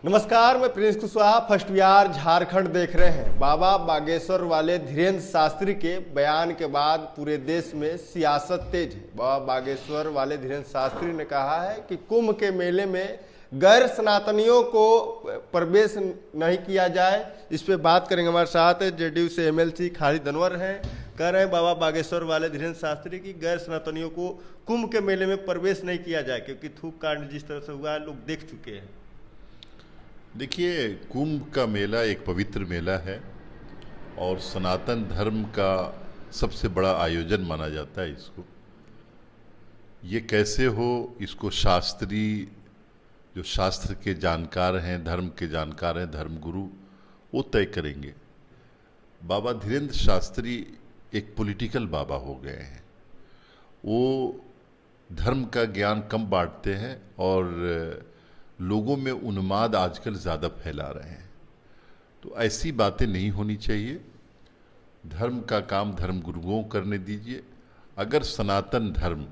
नमस्कार, मैं Prince Kushwaha first Bihar Jharkhand देख रहे हैं। बाबा बागेश्वर वाले धीरेन्द्र शास्त्री के बयान के बाद पूरे देश में सियासत तेज है। बाबा बागेश्वर वाले धीरेन्द्र शास्त्री ने कहा है कि कुंभ के मेले में गैर सनातनियों को प्रवेश नहीं किया जाए। इस पे बात करेंगे। हमारे साथ जेडीयू से एमएलसी खालिद अनवर हैं। कह रहे हैं बाबा बागेश्वर वाले धीरेन्द्र शास्त्री की गैर सनातनियों को कुंभ के मेले में प्रवेश नहीं किया जाए, क्योंकि थूक कांड जिस तरह से हुआ है लोग देख चुके हैं। देखिए, कुंभ का मेला एक पवित्र मेला है और सनातन धर्म का सबसे बड़ा आयोजन माना जाता है इसको। ये कैसे हो, इसको शास्त्री, जो शास्त्र के जानकार हैं, धर्म के जानकार हैं, धर्मगुरु, वो तय करेंगे। बाबा धीरेन्द्र शास्त्री एक पॉलिटिकल बाबा हो गए हैं। वो धर्म का ज्ञान कम बांटते हैं और लोगों में उन्माद आजकल ज़्यादा फैला रहे हैं। तो ऐसी बातें नहीं होनी चाहिए। धर्म का काम धर्म गुरुओं करने दीजिए। अगर सनातन धर्म,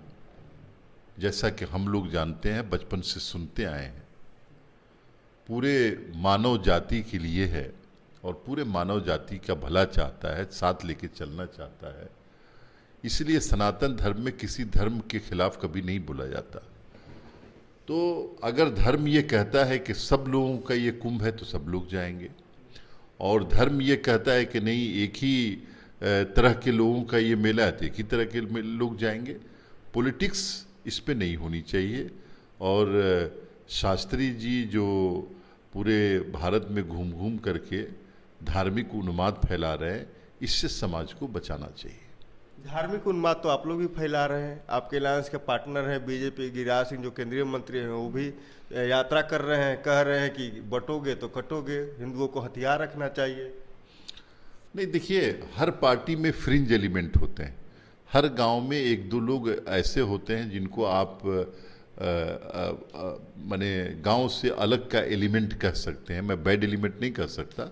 जैसा कि हम लोग जानते हैं, बचपन से सुनते आए हैं, पूरे मानव जाति के लिए है और पूरे मानव जाति का भला चाहता है, साथ लेके चलना चाहता है, इसलिए सनातन धर्म में किसी धर्म के खिलाफ कभी नहीं बोला जाता। तो अगर धर्म ये कहता है कि सब लोगों का ये कुंभ है तो सब लोग जाएंगे, और धर्म ये कहता है कि नहीं, एक ही तरह के लोगों का ये मेला है तो एक ही तरह के लोग जाएंगे। पॉलिटिक्स इस पे नहीं होनी चाहिए। और शास्त्री जी जो पूरे भारत में घूम घूम करके धार्मिक उन्माद फैला रहे हैं, इससे समाज को बचाना चाहिए। धार्मिक उन्माद तो आप लोग भी फैला रहे हैं। आपके अलायंस के पार्टनर हैं बीजेपी, गिरिराज सिंह जो केंद्रीय मंत्री हैं, वो भी यात्रा कर रहे हैं, कह रहे हैं कि बटोगे तो कटोगे, हिंदुओं को हथियार रखना चाहिए। नहीं, देखिए, हर पार्टी में फ्रिंज एलिमेंट होते हैं। हर गांव में एक दो लोग ऐसे होते हैं जिनको आप माने गांव से अलग का एलिमेंट कह सकते हैं। मैं बैड एलिमेंट नहीं कह सकता।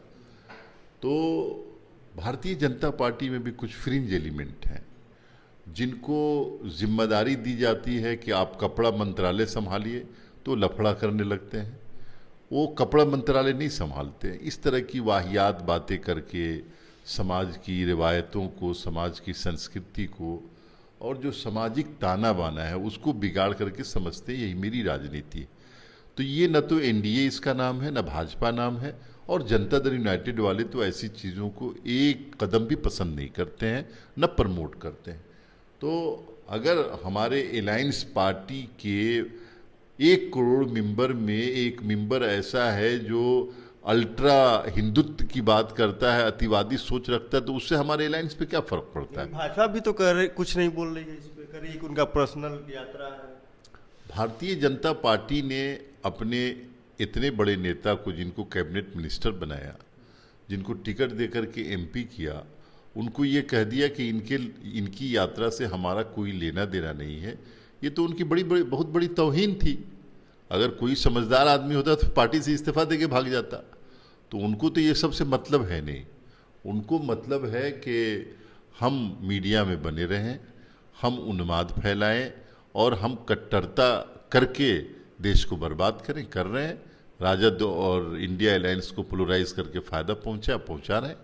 तो भारतीय जनता पार्टी में भी कुछ फ्रिंज एलिमेंट हैं जिनको जिम्मेदारी दी जाती है कि आप कपड़ा मंत्रालय संभालिए, तो लफड़ा करने लगते हैं। वो कपड़ा मंत्रालय नहीं संभालते हैं। इस तरह की वाहियात बातें करके समाज की रिवायतों को, समाज की संस्कृति को और जो सामाजिक ताना बाना है उसको बिगाड़ करके समझते हैं यही मेरी राजनीति है। तो ये न तो एनडीए इसका नाम है, न भाजपा नाम है, और जनता दल यूनाइटेड वाले तो ऐसी चीज़ों को एक कदम भी पसंद नहीं करते हैं, न प्रमोट करते हैं। तो अगर हमारे अलायंस पार्टी के 1 करोड़ मेंबर में एक मेंबर ऐसा है जो अल्ट्रा हिंदुत्व की बात करता है, अतिवादी सोच रखता है, तो उससे हमारे अलायंस पे क्या फर्क पड़ता है? भाजपा भी तो कर रही, कुछ नहीं बोल रही है इस पे, कर रही कि उनका पर्सनल यात्रा है। भारतीय जनता पार्टी ने अपने इतने बड़े नेता को, जिनको कैबिनेट मिनिस्टर बनाया, जिनको टिकट देकर के एमपी किया, उनको ये कह दिया कि इनकी यात्रा से हमारा कोई लेना देना नहीं है। ये तो उनकी बहुत बड़ी तौहीन थी। अगर कोई समझदार आदमी होता तो पार्टी से इस्तीफा देके भाग जाता। तो उनको तो ये सबसे मतलब है नहीं। उनको मतलब है कि हम मीडिया में बने रहें, हम उन्माद फैलाएं और हम कट्टरता करके देश को बर्बाद कर रहे हैं। राजद और इंडिया अलायंस को पोलराइज करके फ़ायदा पहुंचा रहे हैं।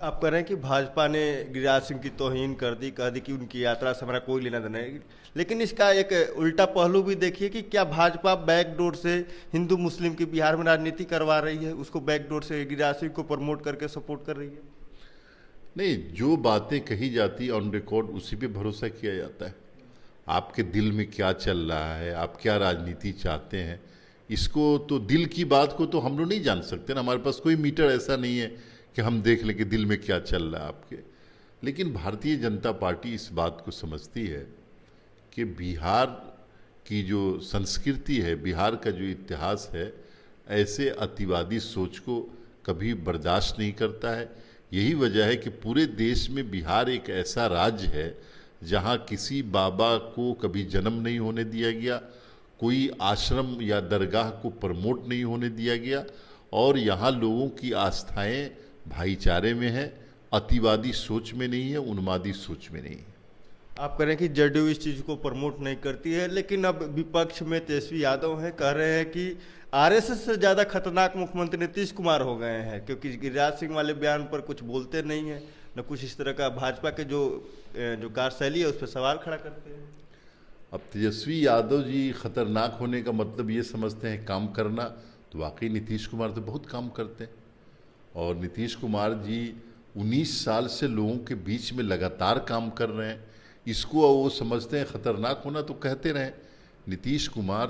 आप कह रहे हैं कि भाजपा ने गिरिराज सिंह की तौहीन कर दी, कह दी कि उनकी यात्रा से हमारा कोई लेना देना नहीं। लेकिन इसका एक उल्टा पहलू भी देखिए कि क्या भाजपा बैकडोर से हिंदू मुस्लिम की बिहार में राजनीति करवा रही है, उसको बैकडोर से गिरिराज सिंह को प्रमोट करके सपोर्ट कर रही है? नहीं, जो बातें कही जाती ऑन रिकॉर्ड उसी पे भरोसा किया जाता है। आपके दिल में क्या चल रहा है, आप क्या राजनीति चाहते हैं, इसको तो, दिल की बात को तो हम लोग नहीं जान सकते ना। हमारे पास कोई मीटर ऐसा नहीं है कि हम देख लें कि दिल में क्या चल रहा है आपके। लेकिन भारतीय जनता पार्टी इस बात को समझती है कि बिहार की जो संस्कृति है, बिहार का जो इतिहास है, ऐसे अतिवादी सोच को कभी बर्दाश्त नहीं करता है। यही वजह है कि पूरे देश में बिहार एक ऐसा राज्य है जहाँ किसी बाबा को कभी जन्म नहीं होने दिया गया, कोई आश्रम या दरगाह को प्रमोट नहीं होने दिया गया, और यहाँ लोगों की आस्थाएं भाईचारे में है, अतिवादी सोच में नहीं है, उन्मादी सोच में नहीं है। आप कह रहे हैं कि जदयू इस चीज को प्रमोट नहीं करती है, लेकिन अब विपक्ष में तेजस्वी यादव हैं, कह रहे हैं कि आरएसएस से ज्यादा खतरनाक मुख्यमंत्री नीतीश कुमार हो गए हैं, क्योंकि गिरिराज सिंह वाले बयान पर कुछ बोलते नहीं है, न कुछ इस तरह का भाजपा के जो कार्यशैली है उस पर सवाल खड़ा करते हैं। अब तेजस्वी यादव जी खतरनाक होने का मतलब ये समझते हैं काम करना, तो वाकई नीतीश कुमार तो बहुत काम करते हैं। और नीतीश कुमार जी 19 साल से लोगों के बीच में लगातार काम कर रहे हैं, इसको वो समझते हैं खतरनाक होना, तो कहते रहें। नीतीश कुमार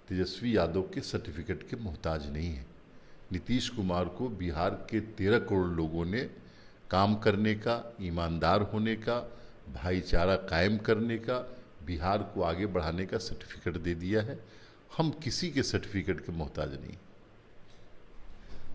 तेजस्वी यादव के सर्टिफिकेट के मोहताज नहीं है। नीतीश कुमार को बिहार के 13 करोड़ लोगों ने काम करने का, ईमानदार होने का, भाईचारा कायम करने का, बिहार को आगे बढ़ाने का सर्टिफिकेट दे दिया है। हम किसी के सर्टिफिकेट के मोहताज नहीं।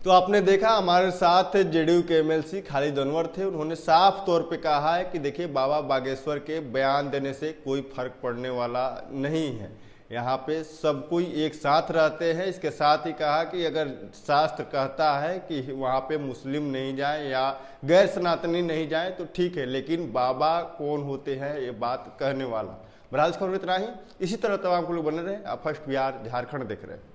तो आपने देखा हमारे साथ जेडीयू के एमएलसी खालिद अनवर थे, उन्होंने साफ तौर पे कहा है कि देखिए बाबा बागेश्वर के बयान देने से कोई फर्क पड़ने वाला नहीं है, यहाँ पे सब कोई एक साथ रहते हैं। इसके साथ ही कहा कि अगर शास्त्र कहता है कि वहाँ पे मुस्लिम नहीं जाए या गैर सनातनी नहीं जाए तो ठीक है, लेकिन बाबा कौन होते हैं ये बात कहने वाला। बहरहाल खबर इतना ही। इसी तरह तमाम लोग बने रहे। आप फर्स्ट बिहार झारखंड देख रहे हैं।